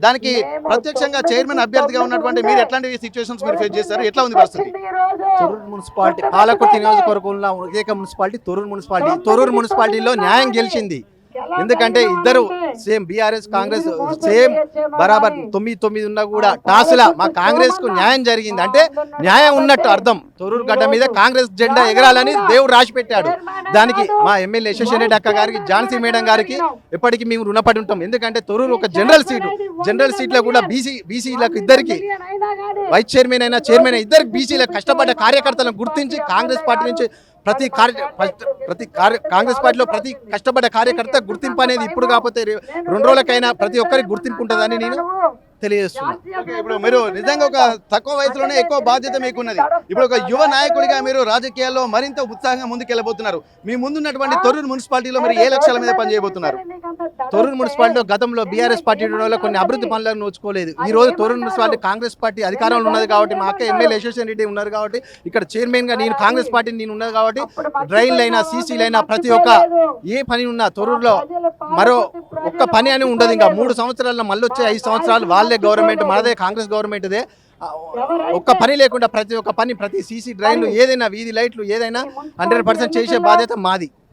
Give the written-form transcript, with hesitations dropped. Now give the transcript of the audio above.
దానికి ప్రత్యక్షంగా చైర్మన్ అభ్యర్థిగా ఉన్నటువంటి మీరు ఎట్లాంటి సిచ్యువేషన్స్ మీరు ఫేస్ చేస్తారు, ఎట్లా ఉంది పరిస్థితి? తొర్రూరు మున్సిపాలిటీ పాలకుర్తి నియోజకవర్గంలో ఏక మున్సిపాలిటీ తొర్రూరు మున్సిపాలిటీలో న్యాయం గెలిచింది. ఎందుకంటే ఇద్దరు సేమ్ బీఆర్ఎస్ కాంగ్రెస్ సేమ్ బరాబర్ 9-9 ఉన్నా కూడా టాస్లా మా కాంగ్రెస్ కు న్యాయం జరిగింది. అంటే న్యాయం ఉన్నట్టు అర్థం. తొర్రూరు గడ్డ మీద కాంగ్రెస్ జెండా ఎగరాలని దేవుడు రాసి పెట్టాడు. దానికి మా ఎమ్మెల్యే యశస్విని రెడ్డి అక్క గారికి, ఝాన్సీ మేడం గారికి ఎప్పటికీ మేము రుణపడి ఉంటాం. ఎందుకంటే తొర్రూరు ఒక జనరల్ సీట్లో కూడా బీసీలకు ఇద్దరికి వైస్ చైర్మన్ అయినా చైర్మన్ అయినా ఇద్దరికి బీసీలకు కష్టపడ్డ కార్యకర్తలను గుర్తించి కాంగ్రెస్ పార్టీ నుంచి ప్రతి కాంగ్రెస్ పార్టీలో ప్రతి కష్టపడ్డ కార్యకర్త గుర్తింపు అనేది ఇప్పుడు కాకపోతే 2 రోజులకైనా ప్రతి ఒక్కరికి గుర్తింపు ఉంటుందని నేను తెలియజేస్తున్నాను. ఇప్పుడు మీరు నిజంగా ఒక తక్కువ వయసులోనే ఎక్కువ బాధ్యత మీకున్నది. ఇప్పుడు ఒక యువ నాయకుడిగా మీరు రాజకీయాల్లో మరింత ఉత్సాహంగా ముందుకెళ్ళబోతున్నారు. మీ ముందున్నటువంటి తొర్రూరు మున్సిపాలిటీలో మీరు ఏ లక్ష్యాల మీద పనిచేయబోతున్నారు? తొర్రూరు మున్సిపాలిటీలో గతంలో బీఆర్ఎస్ పార్టీ వల్ల కొన్ని అభివృద్ధి పనులను నోచుకోలేదు. ఈ రోజు తొర్రూరు మున్సిపాలిటీ కాంగ్రెస్ పార్టీ అధికారంలో ఉన్నది కాబట్టి, మా అక్క ఎమ్మెల్యే యశస్విని రెడ్డి ఉన్నారు కాబట్టి, ఇక్కడ చైర్మన్ గా నేను కాంగ్రెస్ పార్టీ నేను ఉన్నది కాబట్టి డ్రైన్లైనా సీసీలైనా ప్రతి ఒక్క ఏ పని ఉన్నా తొర్రూరులో మరో ఒక్క పని అని ఉండదు. ఇంకా 3 సంవత్సరాల్లో మళ్ళీ వచ్చే 5 సంవత్సరాలు వాళ్ళే గవర్నమెంట్, మనదే కాంగ్రెస్ గవర్నమెంట్దే. ఒక్క పని లేకుండా ప్రతి ఒక్క పని, ప్రతి సీసీ డ్రైన్లు ఏదైనా వీధి లైట్లు ఏదైనా 100% చేసే బాధ్యత మాది.